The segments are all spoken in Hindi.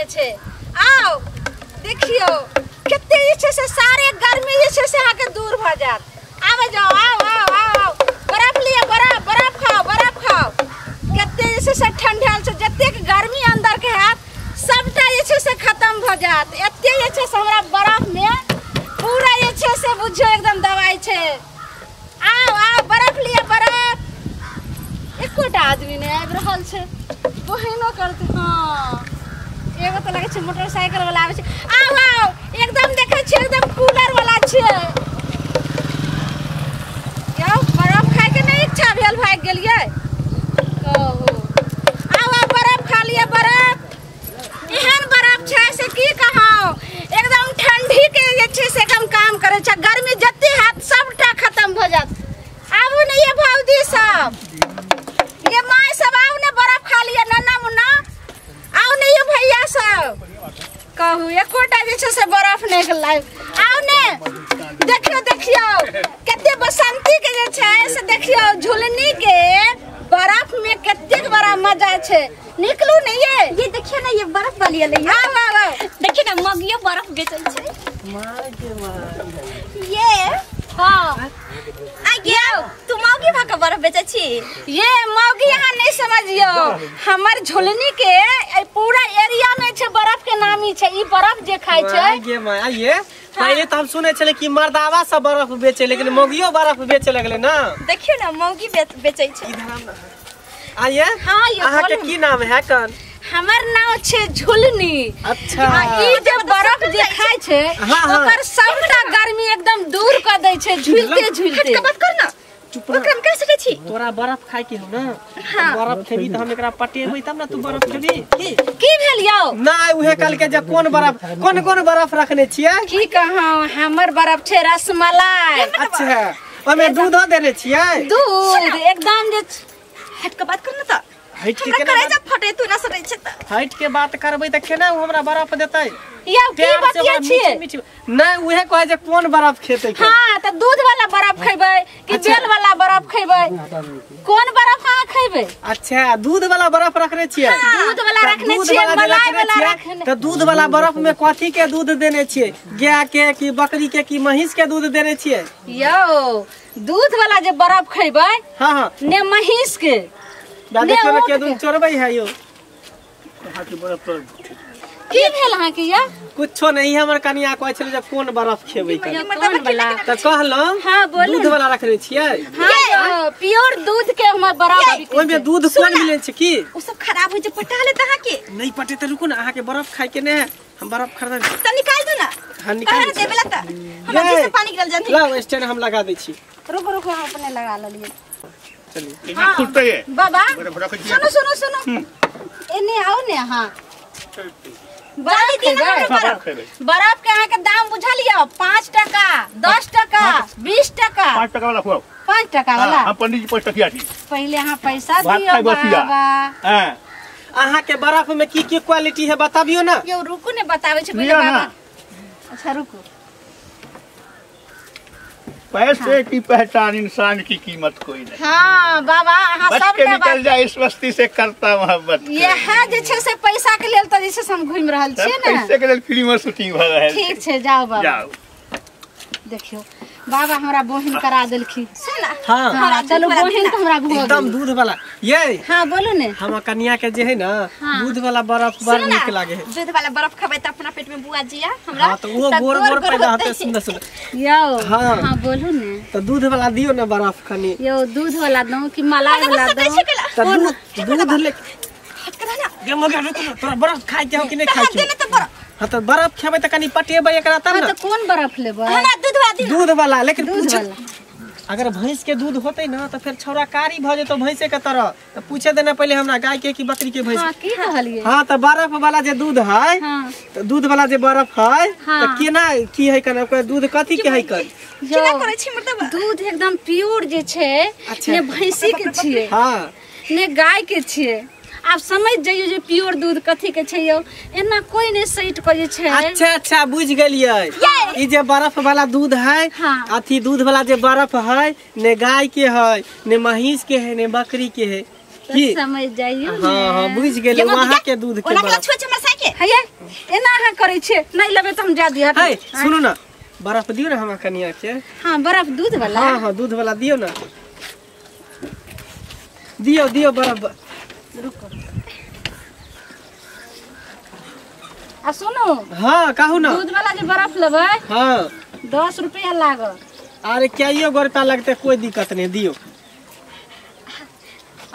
छे। आओ देखियो कितने इच्छे से सारे गर्मी इच्छे से आके दूर भ जात। आवे जाओ, आओ आओ आओ, बर्फ लिए, बर्फ खाओ, बर्फ खाओ। कितने इच्छे से ठंडा से जत्ते गर्मी अंदर के हाथ सबटा इच्छे से खत्म भ जात। एते इच्छे से हमरा बर्फ में पूरा इच्छे से बुझो एकदम दवाई छे। आओ आओ बर्फ लिए, बर्फ। एकोटा आदमी ने आबि रहल छे, बहिनो करते। हां एगो तो लगे छे मोटरसाइकिल वाला आवे छे। आओ आओ एकदम देखे छे एकदम कूलर वाला छे। याओ बर्फ खाए के नहीं इच्छा भेल भाग गेलिए कहू। आओ आओ बर्फ खा लिए, बर्फ। एहन बर्फ छे से की कहौ एकदम ठंडी के जे छे से एकदम काम करे छे। गर्मी जत्ते हाथ सबटा खत्म भ जात। आबू ने ये भौजी सब, ये माय सब आओ ने बर्फ खा लिए। नन्ना मुन्ना आओ ने ये भैया सब कहू एकोटा जे छे से बर्फ नहीं लाए। आओ ने देखियो देखियो केते बसंती के जे छे से देखियो झुलनी के बर्फ में केते बड़ा मजा छे। निकलू नहीं ये देखिए ना, ये बर्फ वाली है। आओ आओ देखिए ना मगियो बर्फ बेचै छे। माय के माय ये हां आगे तुम मौगी भाका बर्फ बेचै छी। ये मौगी यहाँ नहीं समझियो, हमर झुलनी के पूरा एरिया में छे बर्फ के नामी छे। ई बर्फ जे खाय छे आगे माय ये पहले तो हम सुने छले कि मर्दावा सब बर्फ बेचे, लेकिन मौगियो बर्फ बेचे लगले ना। देखियो ना मौगी बेचै छे इधर। आइए हां ये अहाँ के की नाम है कन? हमर नाम छे झुलनी। अच्छा ई जे बर्फ जे खाय छे ओकर सबटा गर्मी एकदम दूर कर दै छे झुलते झुलते। हट बात कर ना, चुप रह। ओकरा कह सकै छी तोरा बर्फ खाय के हो ना। हां बर्फ खेबी त हम एकरा पटेबै तब ना तू बर्फ खेबी। की भेल यौ? ना उहे कल के जे कोन कोन बर्फ रखने छियै? की कहौ हमर बर्फ छे रसमलाई। अच्छा ओमे दूध देने छियै? दूध एकदम जे हट के बात कर ना त हट के केना फटे तू ना सकै छै त हट के बात करबै त केना उ हमरा बर्फ देतै? या की बतिया छियै? नै उहे कहै जे कोन बर्फ खेतै। हां त दूध वाला बर्फ खैबै कि बेल वाला बर्फ खैबै? कोन बर्फ अहाँ खैबै? अच्छा दूध वाला बर्फ रखने छियै? दूध वाला रखने छियै, मलाई वाला रखने। त दूध वाला बर्फ में कथि के दूध देने छियै? गाय के कि बकरी के कि महीष के दूध देने छियै? यो दूध वाला जे बर्फ खैबै हां हां ने महीष के देखियो ना के दूध चोरबै है यो। अहाँ के बर्फ की भेल अहाँ के या? कुछो नहीं, हमर कनिया कहै छले जे कोन बर्फ खेबै त कोन वाला त कहलो। हां बोलू दूध वाला रखने छियै? हां प्योर दूध के हमर बर्फ। ओइ में दूध कोन मिलै छै की? ओ सब खराब होय छै, पटा ले त अहाँ के नहीं पटे त रुकू ना। अहाँ के बर्फ खाय के ने हम बर्फ खरीद त निकाल दो ना। हां निकाल दे बेला त हम अभी से पानी गिरल जानी। लाओ स्टैंड हम लगा दै छी। रुको रुको हम अपने लगा लेलिए। चलिए इना खुलते है बाबा। सुनो सुनो सुनो एने आओ ने। हां बर्फ के अहाँ के दाम बुझा लियो। 5 टका 10 टका 20 टका। 5 टका वाला खुआओ। 5 टका वाला हम पंडित जी 5 टकिया दी। पहले अहाँ पैसा दियो बाबा। हां अहाँ के बर्फ में की क्वालिटी है बताबियो ना। यो रुकू ने बताबै छै पहले बाबा। अच्छा रुकू। पैसे की पहचान इंसान की कीमत कोई नहीं। हाँ बाबा अहाँ सब निकल जाए इस बस्ती से करता मोहब्बत। यह जे छे से पैसा के लेल त जे छे हम घूम रहल छियै ना। पैसे के लेल फ्री में शूटिंग भ रहल छै। ठीक छै जाओ बाबा जाओ। देखियो बाबा हमरा बहिन करा देलखी। सुन हां चलो बहिन तो हमरा भो एकदम दूध वाला ये। हां बोलो ने हम कन्या के जे है ना दूध वाला बर्फ बड़ निक लागे है। दूध वाला बर्फ खबै त अपना पेट में बुआ जिया हमरा। हां तो वो गोर गोर पे रहते सुंदर सुंदर यो। हां बोलो ने तो दूध वाला दियो ना बर्फ खनी। यो दूध वाला दो कि मलाई वाला दो? दूध ले हट कर ना गे मगे रुक तोरा बर्फ खाइ के हो कि नहीं खाइ के? हां तो बर्फ खेबै त कनी पटेबै एकरा तब ना। तो कोन बर्फ लेबै? हमरा दूध वाला दूध वाला। लेकिन पूछ अगर भैंस के दूध होते ना तो फिर छौरा कारी भ जेतो भैंसे के तरह। तो पूछे देना पहले हमरा गाय के कि बकरी के भैंस। हां की कहलिए? हां तो बर्फ वाला जे दूध है तो दूध वाला जे बर्फ है तो केना की है कना ओकर दूध कथि के है कर? केना करे छी मतलब दूध एकदम प्योर जे छे ने भैंसी के छिए। हां ने गाय के छिए। आप समझ जाइयो जे प्योर दूध कथि के छै यो। एना कोई ने सहित को जे छै। अच्छा अच्छा बुझ गेलियै। ई जे बर्फ वाला दूध है अथी दूध वाला जे बर्फ है ने गाय के है ने महीष के है ने बकरी के है की समझ जाइयो। हां हां बुझ गेलियै वहां के दूध के बर्फ। के है एना हां करै छे नहीं लेबे त हम जा दिया है सुनो ना बर्फ दियो ना हमरा कनिया के हां बर्फ दूध वाला हां दूध वाला दियो ना दियो बर्फ रुको आ सुनो हां कहू ना दूध वाला जे बर्फ लेबै हां 10 रुपया लागत अरे क्या ये रुपया लगते कोई दिक्कत नहीं दियो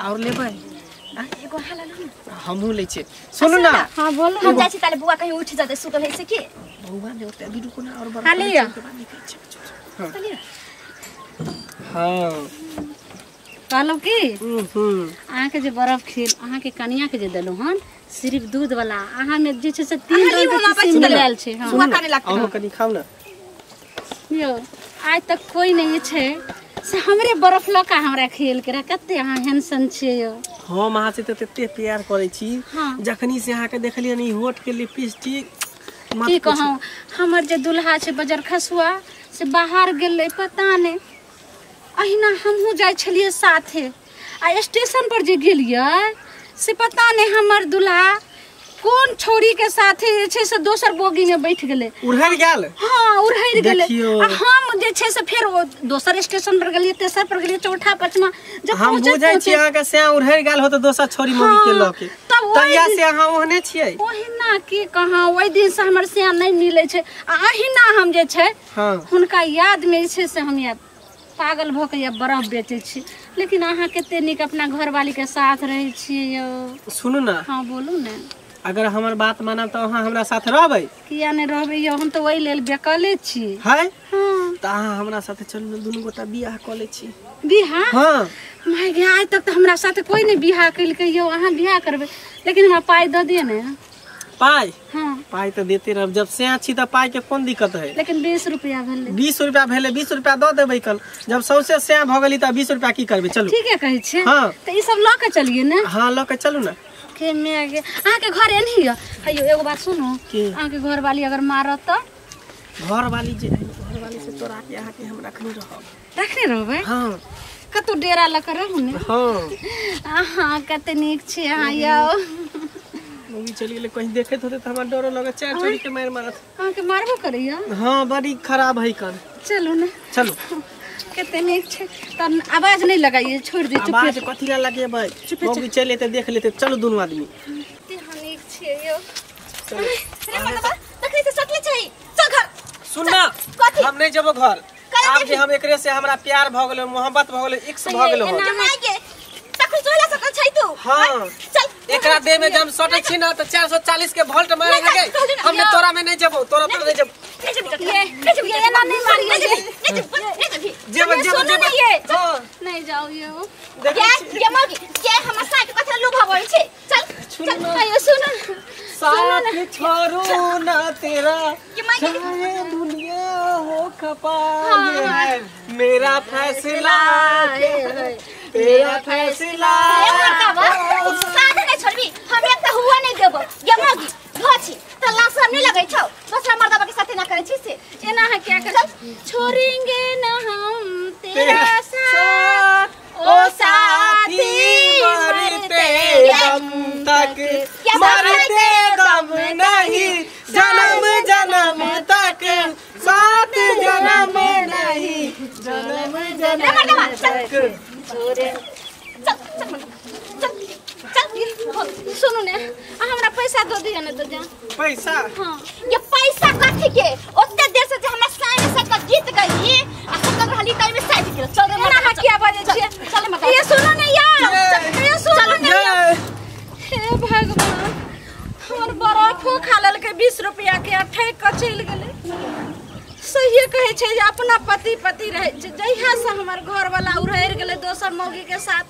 और लेबै एगो हाला लो हमहू ले छे सुनो ना हां बोलो हम जाई छी ताले बुआ कहीं उठ जाते सुतल है से के बुआ ने ओते अभी रुको ना और बर्फ खाली हां कहलो की आहा के जे बर्फ खिल आहा के कनिया के जे देलो हन सिर्फ दूध वाला आहा में जे छे से 3 रंग के किस्म लेल छे हां बुआ काने लागत हम कनी खाऊ ना यो आज तक कोई नहीं छे से हमरे बर्फ लका हमरा खेल के कते अहाँ हेंसन छे यो हम अहाँ से तते प्यार करे छी जखनी से अहाँ के देखलिए नी होठ के लिपस्टिक की कहूं हमर जे दुल्हा छे बजर खसुआ से बाहर गेले पता नहीं अहिना हमहू जाय छलिए साथे आ स्टेशन पर जे गेलिए से पता नहीं हमर दुल्हा कौन छोरी के साथे जे छे से दोसर बोगी में बैठ गेले उड़हर गेल हां उड़हर गेले आ हम जे छे से फिर वो दोसर स्टेशन पर गेलिए तेसर पर गेलिए चौथा पांचवा जब हम बुझै छी अहाँ के से उड़हर गेल हो त दोसर छोरी मोगी के ल के तहिया से अहाँ ओहने छियै ओहिना की कहां ओइ दिन से हमर से नहीं मिले छे आ अहिना हम जे छे हां हुनका याद में छे से हम या पागल भ के या बर्फ बेचे छी लेकिन अहाँ केते निक अपना घरवाली के साथ रहे छी यो सुनू ना हां बोलू ना अगर हमर बात मानब त अहाँ हमरा साथ रहबै किया नहीं रहबै यो हम तो ओइ लेल बेकले छी है हां त अहाँ हमरा साथे चलू दुनु गोटा बियाह क ले छी बियाह हां माय गे आज तक तो हमरा साथे कोई नहीं बियाह कइल के यो अहाँ बियाह करबै लेकिन हमरा पाई द दिए ने पाई हां पाई तो देते रह जब से छी त पाई के कोन दिक्कत है लेकिन 20 रुपया भेले 20 रुपया भेले 20 रुपया द देबै कल जब सौसे से भ गेली त 20 रुपया की करबे चलू ठीक है कहै छी हां त ई सब ल के चलिए ना हां ल के चलू ना के में आगे अहाँ के घर एनही हयो एगो बात सुनो अहाँ के घर वाली अगर मारत त घर वाली जे घर वाली से तोरा के अहाँ के हम रखने रहबै हां कतु डेरा ल कर रहू ने हां हां कते निक छी अहाँ यो मूवी चली गेले कहीं देखत होते त हमरा डरो लगे चार चोरी के मार मारत अहाँ के मारबो करैया हां बड़ी खराब है कर चलो ना चलो कते निक छै त आवाज नहीं लगाइए छोड़ दी चुप आवाज कथि ला लगेबै मूवी चले त देख लेते चलो दोनों आदमी ते निक छै यो रे मगबा तखनी से सकले छै चल घर सुन ना हम नहीं जबो घर आप जे हम एकरे से हमरा प्यार भ गेलो मोहब्बत भ गेलो इक्स भ गेलो जमाई के तखनी जोला सकल छै तू हां चल एकरा दे में जब सटै छी ना त 440 के वोल्ट मारे लगे हमने तोरा में नहीं जबो तोरा तो नहीं जब ये एना नहीं मारिए जब नहीं जाओ यो ये मगी के हम साथ कथा लुभा बोल छै चल आयो सुनो साथ छोड़ू ना तेरा चाहे दुनिया हो खपा ये मेरा फैसला तेरा फैसला साथ नहीं छोड़बी हम एक त हुआ नहीं देबो ये मगी भछि त लाश नहीं लगै छौ दूसरा मर्दबा के साथ ना करे छी से एना है क्या कर छोड़ेंगे ना हम तेरा साथ ओ साथी मरते दम तक मरते दम नहीं जन्म जन्म तक साथ जन्म नहीं जन्म जन्म तक छोड़े सुनो ने हमरा पैसा दो दिया ने तो जा पैसा हां ये पैसा कथि के ओते देर से जे हमरा साइन से का गीत गई आ सकल रहली टाइम में साइड के चल एना है क्या बाजे छी चल मत ये सुनो ने यार ये सुनो ने हे भगवान हमर बर्फो खा लेल के 20 रुपया के अठै क चल गेले सही कहे छे जे अपना पति रहे जइहा से हमर घर वाला उड़हर गेले दोसर मौगी के साथ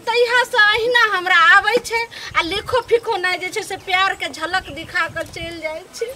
तइहा से अहिना हमरा आबै छे आ लिखो फिखो नै जे छे से प्यार के झलक दिखा के चल जाय छे